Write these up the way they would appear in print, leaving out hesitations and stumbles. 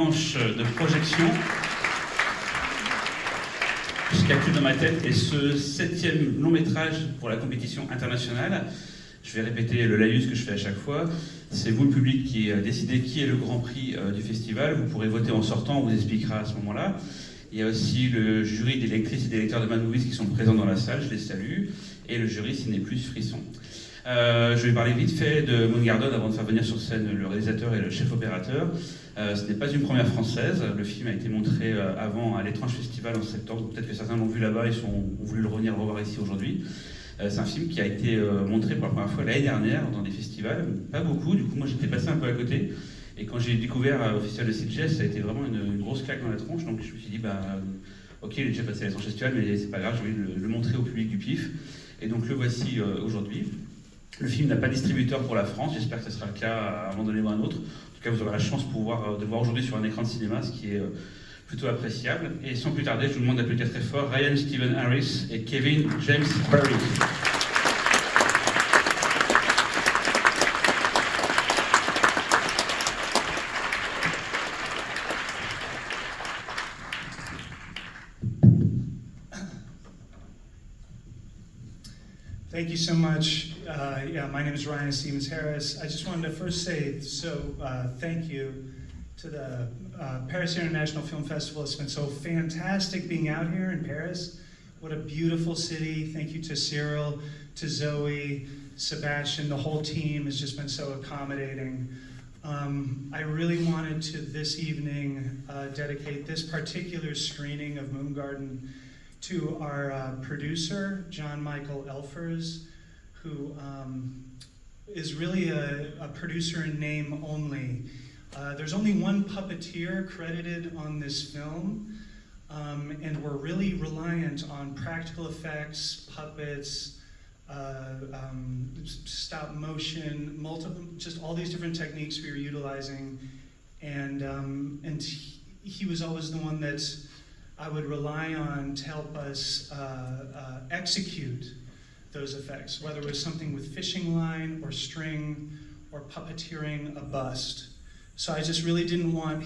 De projection, je calcule dans ma tête, et ce 7e long métrage pour la compétition internationale. Je vais répéter le laïus que je fais à chaque fois. C'est vous, le public, qui décidez qui est le grand prix du festival. Vous pourrez voter en sortant, on vous expliquera à ce moment-là. Il y a aussi le jury des lectrices et des lecteurs de Mad Movies qui sont présents dans la salle, je les salue, et le jury Ciné Plus Frisson. Je vais parler vite fait de Moongardon avant de faire venir sur scène le réalisateur et le chef opérateur. Ce n'est pas une première française. Le film a été montré avant à l'Étrange Festival en septembre. Peut-être que certains l'ont vu là-bas et ont voulu le revoir ici aujourd'hui. C'est un film qui a été montré pour la première fois l'année dernière dans des festivals. Pas beaucoup, du coup moi j'étais passé un peu à côté. Et quand j'ai découvert au Festival de Sitges, ça a été vraiment une grosse claque dans la tronche. Donc je me suis dit, ok, il est déjà passé à l'Étrange Festival, mais c'est pas grave, j'ai envie de le montrer au public du PIFFF. Et donc le voici aujourd'hui. Le film n'a pas de distributeur pour la France, j'espère que ce sera le cas à un moment donné ou à un autre. En tout cas, vous aurez la chance de le voir aujourd'hui sur un écran de cinéma, ce qui est plutôt appréciable. Et sans plus tarder, je vous demande d'applaudir très fort Ryan Stephen Harris et Kevin James Barry. Thank you so much. My name is Ryan Stevens Harris. I just wanted to first say thank you to the Paris International Film Festival. It's been so fantastic being out here in Paris. What a beautiful city. Thank you to Cyril, to Zoe, Sebastian. The whole team has just been so accommodating. I really wanted to this evening dedicate this particular screening of Moongarden to our producer, John Michael Elfers, who is really a producer in name only. There's only one puppeteer credited on this film, and we're really reliant on practical effects, puppets, stop motion, just all these different techniques we were utilizing, and he was always the one that I would rely on to help us execute those effects, whether it was something with fishing line or string or puppeteering a bust. So I just really didn't want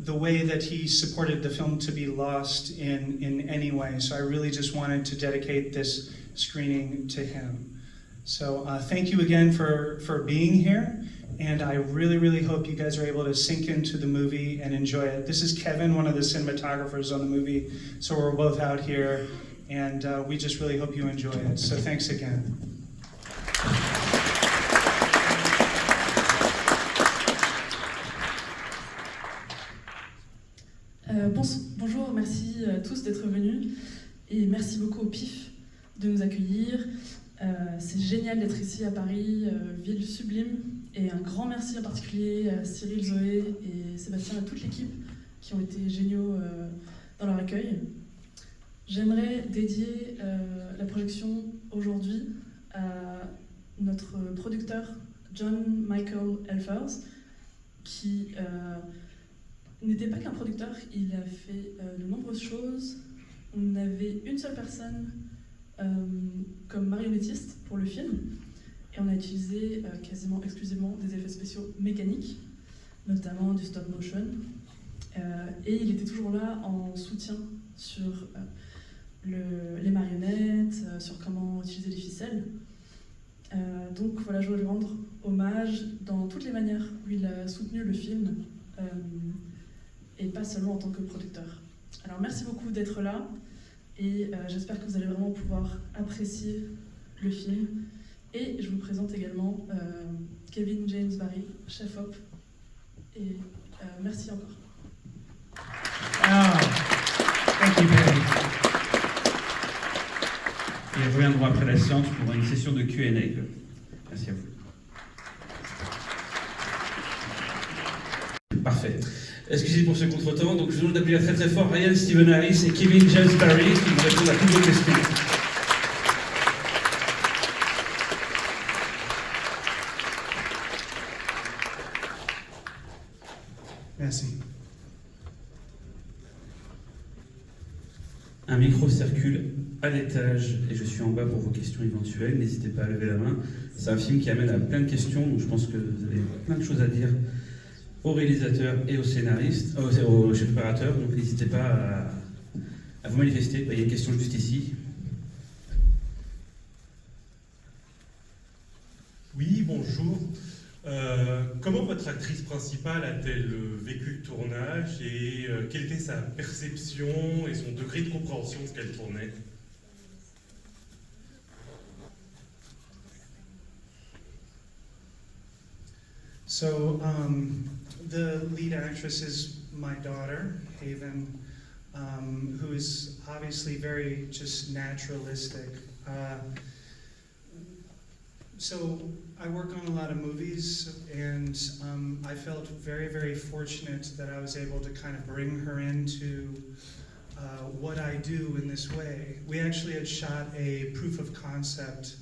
the way that he supported the film to be lost in any way. So I really just wanted to dedicate this screening to him. So thank you again for being here. And I really, really hope you guys are able to sink into the movie and enjoy it. This is Kevin, one of the cinematographers on the movie. So we're both out here, and we just really hope you enjoy it. So thanks again. Bonjour, merci à tous d'être venus. Et merci beaucoup au PIFFF de nous accueillir. C'est génial d'être ici à Paris, ville sublime. Et un grand merci en particulier à Cyril, Zoé et Sébastien, à toute l'équipe qui ont été géniaux dans leur accueil. J'aimerais dédier la projection aujourd'hui à notre producteur John Michael Elfers, qui n'était pas qu'un producteur, il a fait de nombreuses choses. On avait une seule personne comme marionnettiste pour le film. Et on a utilisé quasiment exclusivement des effets spéciaux mécaniques, notamment du stop motion. Et il était toujours là en soutien sur les marionnettes, sur comment utiliser les ficelles. Donc voilà, je veux lui rendre hommage dans toutes les manières où il a soutenu le film, et pas seulement en tant que producteur. Alors merci beaucoup d'être là, et j'espère que vous allez vraiment pouvoir apprécier le film. Et je vous présente également Kevin James Barry, chef op. Et merci encore. Thank you, Barry. Et reviendrons après la séance pour une session de Q&A. Merci à vous. Parfait. Excusez pour ce contretemps. Donc je vous demande d'appeler très très fort Ryan Stephen Harris et Kevin James Barry qui vont répondre à toutes vos questions. Merci. Un micro circule à l'étage et je suis en bas pour vos questions éventuelles. N'hésitez pas à lever la main. C'est un film qui amène à plein de questions, donc je pense que vous avez plein de choses à dire au réalisateur et au scénariste, au chef préparateur, donc n'hésitez pas à vous manifester. Il y a une question juste ici. Oui, bonjour. Comment votre actrice principale a-t-elle vécu le tournage et quelle était sa perception et son degré de compréhension de ce qu'elle tournait? So, the lead actress is my daughter, Haven, who is obviously very just naturalistic. So I work on a lot of movies, and I felt very, very fortunate that I was able to kind of bring her into what I do in this way. We actually had shot a proof of concept,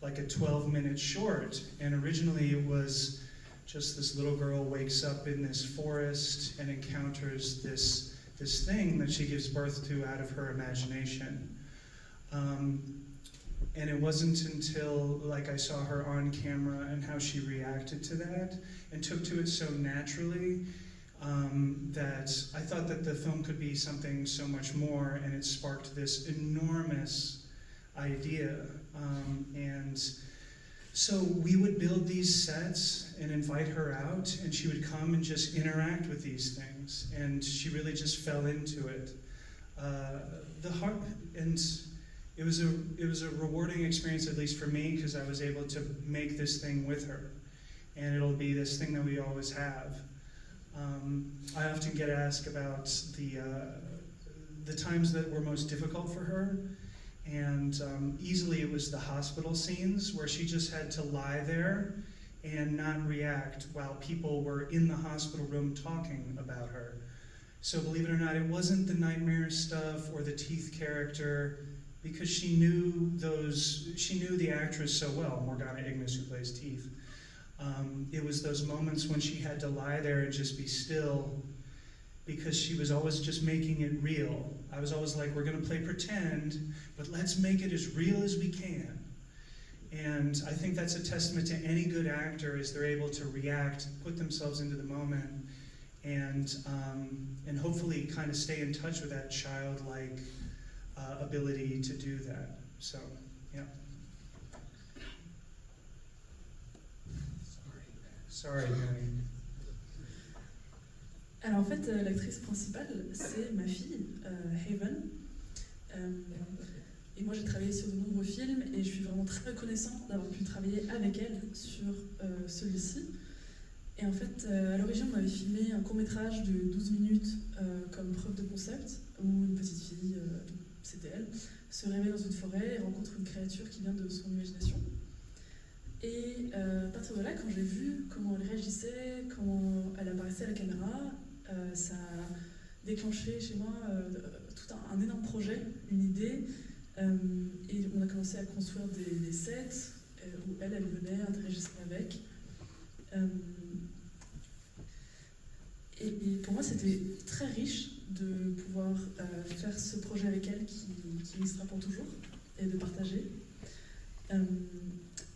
like a 12-minute short, and originally it was just this little girl wakes up in this forest and encounters this thing that she gives birth to out of her imagination. And it wasn't until like I saw her on camera and how she reacted to that and took to it so naturally that I thought that the film could be something so much more, and it sparked this enormous idea. And so we would build these sets and invite her out, and she would come and just interact with these things, and she really just fell into it. It was a rewarding experience, at least for me, because I was able to make this thing with her, and it'll be this thing that we always have. I often get asked about the times that were most difficult for her, and easily it was the hospital scenes where she just had to lie there and not react while people were in the hospital room talking about her. So believe it or not, it wasn't the nightmare stuff or the teeth character, because she knew the actress so well, Morgana Ignis, who plays Teeth. It was those moments when she had to lie there and just be still, because she was always just making it real. I was always like, we're gonna play pretend, but let's make it as real as we can. And I think that's a testament to any good actor, is they're able to react, put themselves into the moment, and hopefully kind of stay in touch with that childlike ability to do that. So, yeah. Sorry, honey. Alors en fait, l'actrice principale, c'est ma fille, Haven. Et moi j'ai travaillé sur de nombreux films et je suis vraiment très reconnaissante d'avoir pu travailler avec elle sur celui-ci. Et en fait, à l'origine, on m'avait filmé un court-métrage de 12 minutes comme preuve de concept, où une petite fille, c'était elle, se réveille dans une forêt et rencontre une créature qui vient de son imagination. Et à partir de là, quand j'ai vu comment elle réagissait, comment elle apparaissait à la caméra, ça a déclenché chez moi tout un énorme projet, une idée, et on a commencé à construire des sets où elle venait interagir avec. Et pour moi, c'était très riche de pouvoir faire ce projet avec elle qui restera pour toujours et de partager.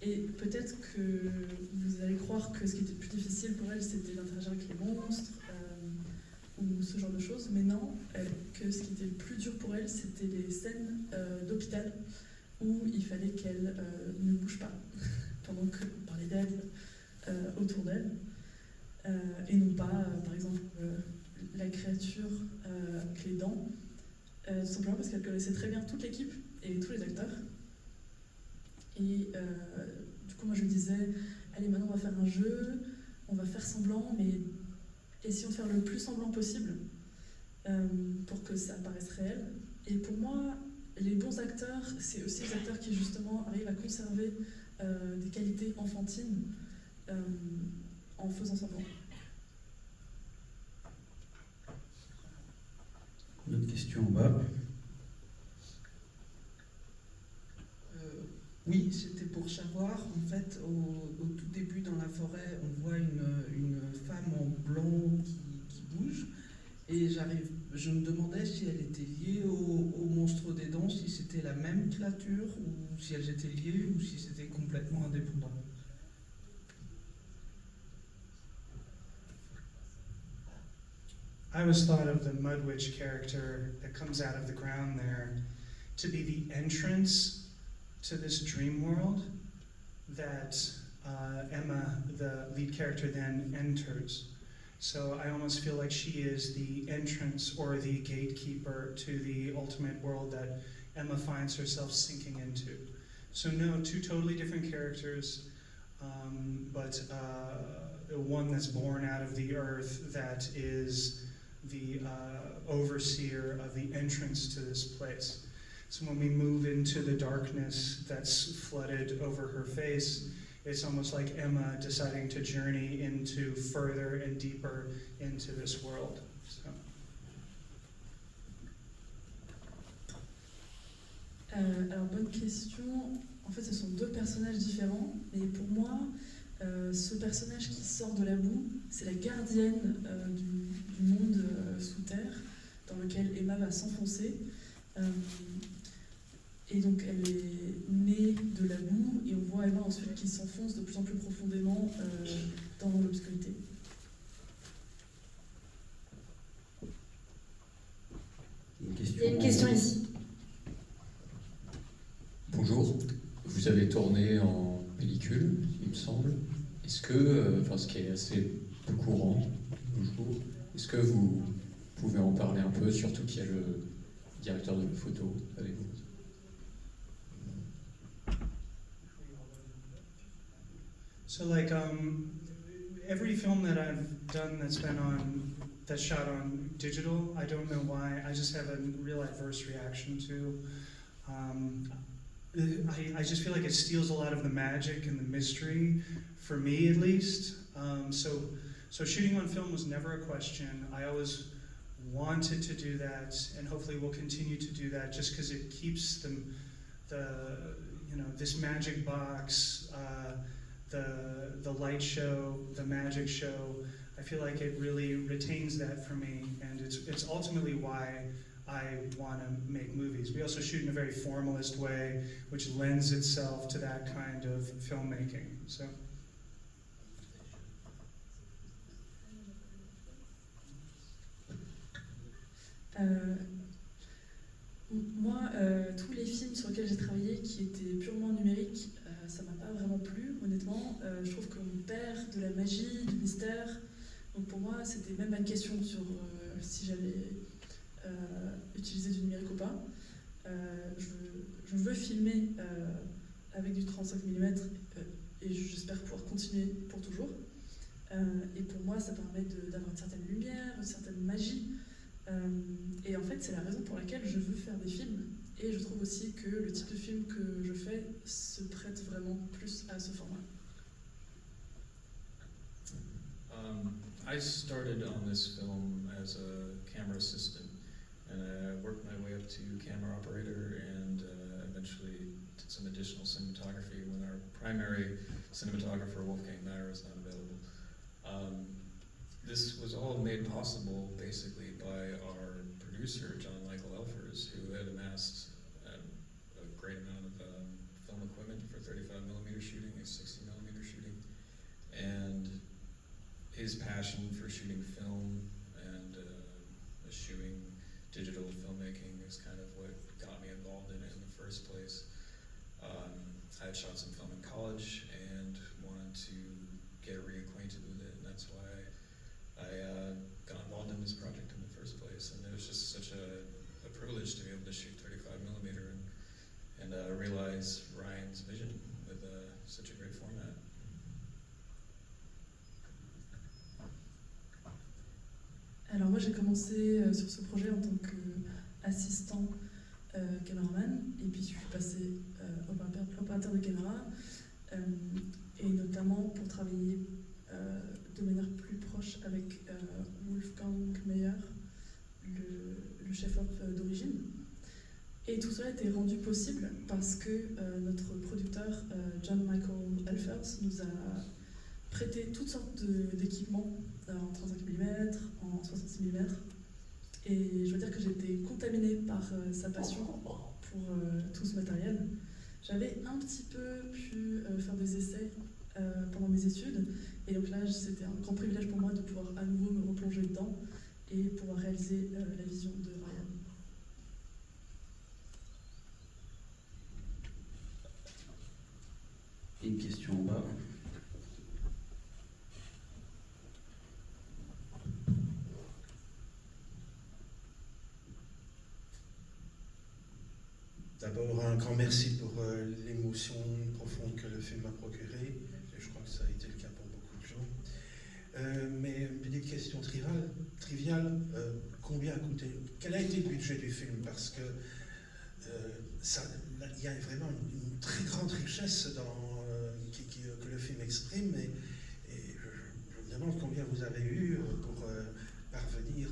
Et peut-être que vous allez croire que ce qui était plus difficile pour elle, c'était d'interagir avec les monstres ou ce genre de choses, mais non, que ce qui était le plus dur pour elle, c'était les scènes d'hôpital où il fallait qu'elle ne bouge pas pendant qu'on parlait d'elle autour d'elle, et non pas, par exemple, la créature avec les dents, tout simplement parce qu'elle connaissait très bien toute l'équipe et tous les acteurs. Et du coup, moi je lui disais, allez, maintenant on va faire un jeu, on va faire semblant, mais essayons de faire le plus semblant possible pour que ça paraisse réel. Et pour moi, les bons acteurs, c'est aussi les acteurs qui justement arrivent à conserver des qualités enfantines en faisant semblant. Une autre question en bas. Oui, c'était pour savoir, en fait, au tout début dans la forêt, on voit une femme en blanc qui bouge, et je me demandais si elle était liée au monstres des dents, si c'était la même créature, ou si elles étaient liées, ou si c'était complètement indépendant. I always thought of the Mud Witch character that comes out of the ground there to be the entrance to this dream world that Emma, the lead character, then enters. So I almost feel like she is the entrance or the gatekeeper to the ultimate world that Emma finds herself sinking into. So no, two totally different characters, but one that's born out of the earth that is the overseer of the entrance to this place. So when we move into the darkness that's flooded over her face, it's almost like Emma deciding to journey into further and deeper into this world. So. Alors, bonne question. En fait, ce sont deux personnages différents, mais pour moi, ce personnage qui sort de la boue, c'est la gardienne du monde sous terre, dans lequel Emma va s'enfoncer. Et donc elle est née de la boue, et on voit Emma ensuite qui s'enfonce de plus en plus profondément dans l'obscurité. Il y a une question ici. Bonjour, vous avez tourné en pellicule, il me semble. Est-ce que, ce qui est assez peu courant de nos jours, est-ce que vous pouvez en parler un peu, surtout qu'il y a le directeur de la photo avec vous? So like every film that I've done that's shot on digital, I don't know why, I just have a real adverse reaction to. I just feel like it steals a lot of the magic and the mystery, for me at least. So shooting on film was never a question. I always wanted to do that, and hopefully we'll continue to do that, just because it keeps this magic box, the light show, the magic show. I feel like it really retains that for me, and it's ultimately why I want to make movies. We also shoot in a very formalist way, which lends itself to that kind of filmmaking. So. Moi, tous les films sur lesquels j'ai travaillé qui étaient purement numériques, ça m'a pas vraiment plu, honnêtement. Je trouve qu'on perd de la magie, du mystère. Donc pour moi, c'était même pas une question sur si j'allais utiliser du numérique ou pas. Je veux filmer avec du 35 mm et j'espère pouvoir continuer pour toujours. Et pour moi, ça permet d'avoir une certaine lumière, une certaine magie. Et en fait, c'est la raison pour laquelle je veux faire des films. Et je trouve aussi que le type de film que je fais se prête vraiment plus à ce format. I started on this film as a camera assistant, and I worked my way up to camera operator, and eventually did some additional cinematography when our primary cinematographer, Wolfgang Meyer, was not available. This was all made possible basically by our producer, John Michael Elfers, who had amassed a great amount of film equipment for 35mm shooting and 60mm shooting. And his passion for shooting film and eschewing digital filmmaking is kind of what got me involved in it in the first place. I had shot some film in college and wanted to get reacquainted with it, and that's why I got involved in this project in the first place. And it was just such a privilege to be able to shoot 35mm and realize Ryan's vision with such a great format. Alors moi j'ai commencé sur ce projet en tant qu'assistant caméraman, et puis je suis passée opérateur de caméra, et notamment pour travailler de manière plus proche avec Wolfgang Meyer, le chef-op d'origine. Et tout cela a été rendu possible parce que notre producteur John Michael Elfers nous a prêté toutes sortes d'équipements en 35 mm, en 66 mm, Et je veux dire que j'ai été contaminée par sa passion pour tout ce matériel. J'avais un petit peu pu faire des essais pendant mes études, et donc là c'était un grand privilège pour moi de pouvoir à nouveau me replonger dedans et pouvoir réaliser la vision de Ryan. Une question en bas. D'abord, un grand merci pour l'émotion profonde que le film m'a procurée. Et je crois que ça a été le cas pour beaucoup de gens. Mais une petite question triviale, combien a coûté, quel a été le budget du film? Parce que il y a vraiment une très grande richesse que le film exprime. Et je me demande combien vous avez eu pour parvenir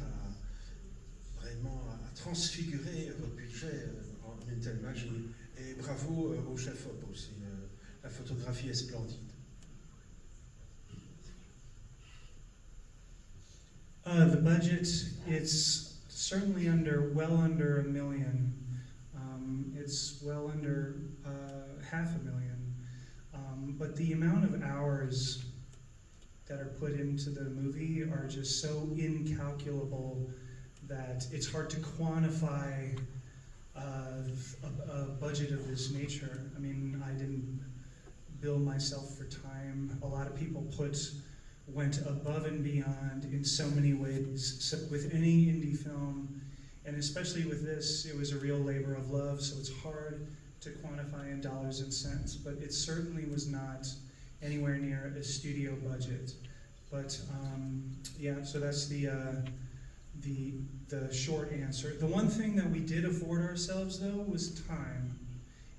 à transfigurer votre budget en une telle magie. Et bravo au chef-op aussi. La photographie est splendide. The budget, it's certainly well under $1 million. It's well under $500,000. But the amount of hours that are put into the movie are just so incalculable that it's hard to quantify a budget of this nature. I mean, I didn't bill myself for time. A lot of people went above and beyond in so many ways. So with any indie film, and especially with this, it was a real labor of love, so it's hard to quantify in dollars and cents, but it certainly was not anywhere near a studio budget. But yeah, so that's the short answer. The one thing that we did afford ourselves, though, was time.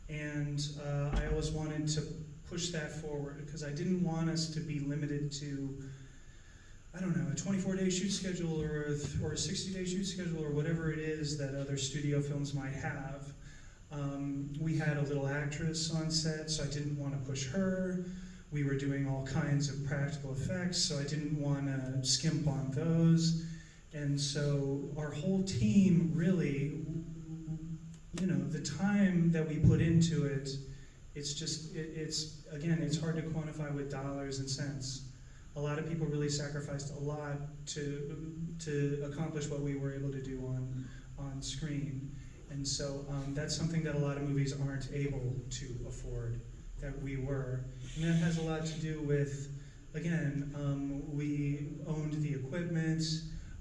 And I always wanted to push that forward because I didn't want us to be limited to, I don't know, a 24-day shoot schedule or a 60-day shoot schedule or whatever it is that other studio films might have. We had a little actress on set, so I didn't want to push her. We were doing all kinds of practical effects, so I didn't want to skimp on those. And so our whole team really, you know, the time that we put into it, again, it's hard to quantify with dollars and cents. A lot of people really sacrificed a lot to accomplish what we were able to do on screen. And so that's something that a lot of movies aren't able to afford, that we were. And that has a lot to do with, again, we owned the equipment,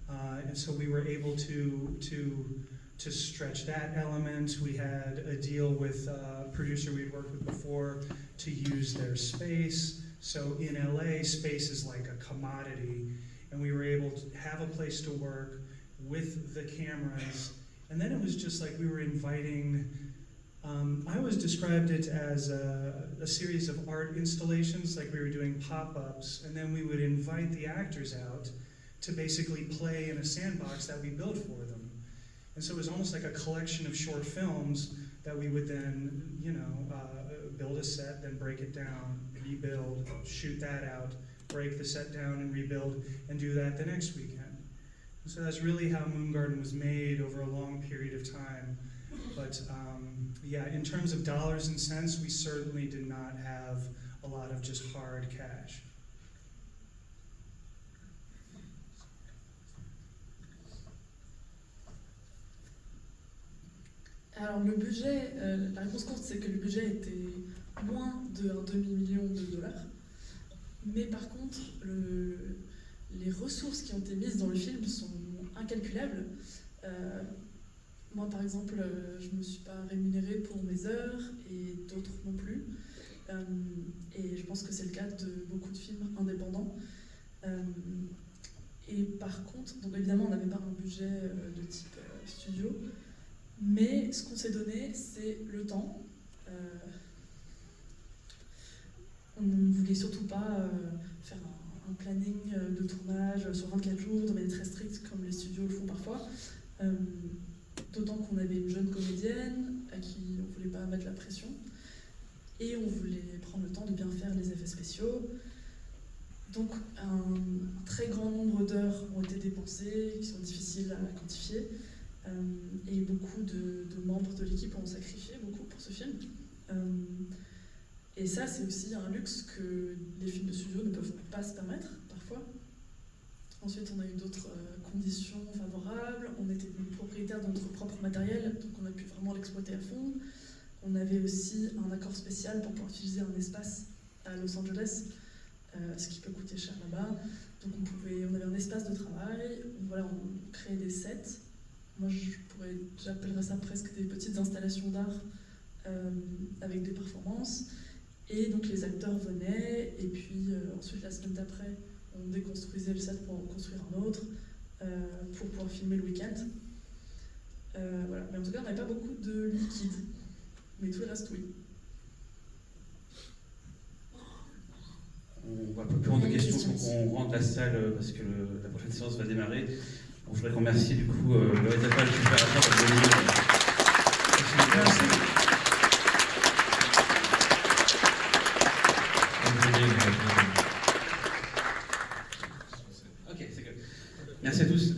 and so we were able to stretch that element. We had a deal with a producer we'd worked with before to use their space. So in LA, space is like a commodity, and we were able to have a place to work with the cameras. And then it was just like we were inviting, I always described it as a series of art installations, like we were doing pop-ups, and then we would invite the actors out to basically play in a sandbox that we built for them. And so it was almost like a collection of short films that we would then, you know, build a set, then break it down, rebuild, shoot that out, break the set down and rebuild, and do that the next weekend. And so that's really how Moon Garden was made over a long period of time. But yeah, in terms of dollars and cents, we certainly did not have a lot of just hard cash. Alors le budget, la réponse courte, c'est que le budget était moins d'un demi-million de dollars. Mais par contre, les ressources qui ont été mises dans le film sont incalculables. Moi, par exemple, je ne me suis pas rémunérée pour mes heures et d'autres non plus. Et je pense que c'est le cas de beaucoup de films indépendants. Et par contre, donc évidemment, on n'avait pas un budget de type studio. Mais ce qu'on s'est donné, c'est le temps. On ne voulait surtout pas faire un planning de tournage sur 24 jours, de manière très stricte, comme les studios le font parfois. D'autant qu'on avait une jeune comédienne à qui on ne voulait pas mettre la pression. Et on voulait prendre le temps de bien faire les effets spéciaux. Donc un très grand nombre d'heures ont été dépensées, qui sont difficiles à quantifier. Et beaucoup de membres de l'équipe ont sacrifié beaucoup pour ce film. Et ça, c'est aussi un luxe que les films de studio ne peuvent pas se permettre, parfois. Ensuite, on a eu d'autres conditions favorables. On était propriétaire de notre propre matériel, donc on a pu vraiment l'exploiter à fond. On avait aussi un accord spécial pour pouvoir utiliser un espace à Los Angeles, ce qui peut coûter cher là-bas. Donc on avait un espace de travail, voilà, on créait des sets. Moi, j'appellerais ça presque des petites installations d'art avec des performances. Et donc les acteurs venaient, et puis ensuite la semaine d'après, on déconstruisait le set pour en construire un autre, pour pouvoir filmer le week-end. Voilà. Mais en tout cas, on n'avait pas beaucoup de liquide, mais tout le reste, oui. On va pas plus prendre de questions, il faut qu'on rentre la salle parce que la prochaine séance va démarrer. Bon, je voudrais remercier du coup le réalisateur et le opérateur de venir. Merci. Ok, c'est good. Merci à tous.